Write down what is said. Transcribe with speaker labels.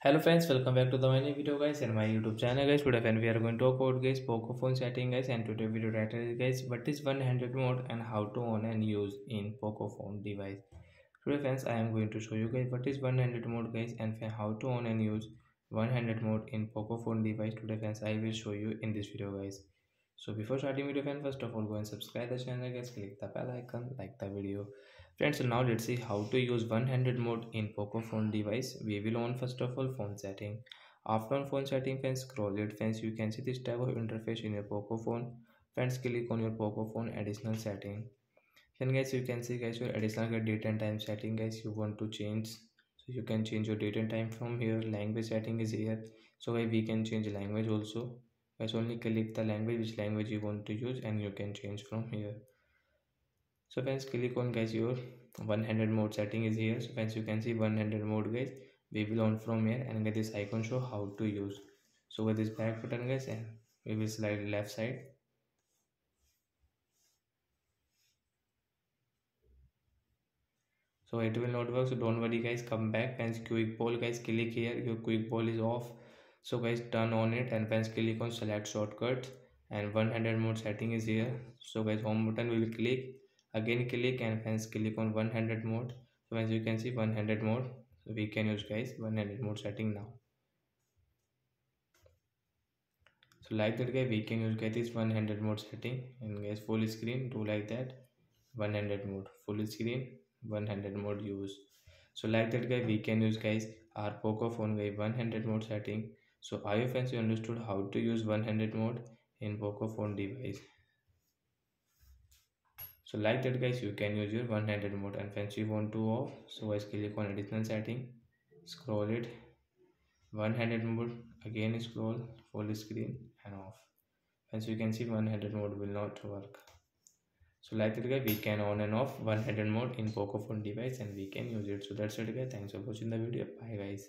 Speaker 1: Hello friends, welcome back to the my new video guys and my YouTube channel guys. Today friend we are going to talk about guys poco phone setting guys, and today video title is guys what is one-handed mode and how to on and use in poco phone device. Today friends I am going to show you guys what is one-handed mode guys and how to on and use one-handed mode in poco phone device. Today friends I will show you in this video guys. So before starting video friend, first of all go and subscribe the channel guys, click the bell icon, like the video. Friends, so now let's see how to use one-handed mode in poco phone device. We will on first of all phone setting. After on phone setting friends, scroll it friends, you can see this type of interface in your poco phone. Friends, click on your poco phone additional setting. Then guys you can see guys your additional date and time setting guys you want to change. So you can change your date and time from here. Language setting is here, so guys we can change language also. Guys only click the language which language you want to use and you can change from here. So friends, click on guys your one-handed mode setting is here. So friends, you can see one-handed mode guys, we will on from here, and get this icon show how to use. So with this back button guys, and we will slide left side. So it will not work, so don't worry guys, come back. Friends, quick poll guys, click here, your quick poll is off, so guys turn on it, and friends click on select shortcuts, and one-handed mode setting is here. So guys home button we will click, again click, and friends click on one-handed mode. So as you can see one-handed mode, so we can use guys one-handed mode setting now. So like that guys we can use guys this one-handed mode setting, and guys full screen do like that, one-handed mode full screen, one-handed mode use. So like that guys we can use guys our poco phone guys one-handed mode setting. So I hope friends you understood how to use one-handed mode in poco phone device. So like that guys you can use your one-handed mode, and friends you want to off, so guys click on additional setting, scroll it, one-handed mode, again scroll, full screen and off. As you can see one-handed mode will not work. So like that guys we can on and off one-handed mode in poco phone device and we can use it. So that's it guys, thanks for watching the video, bye guys.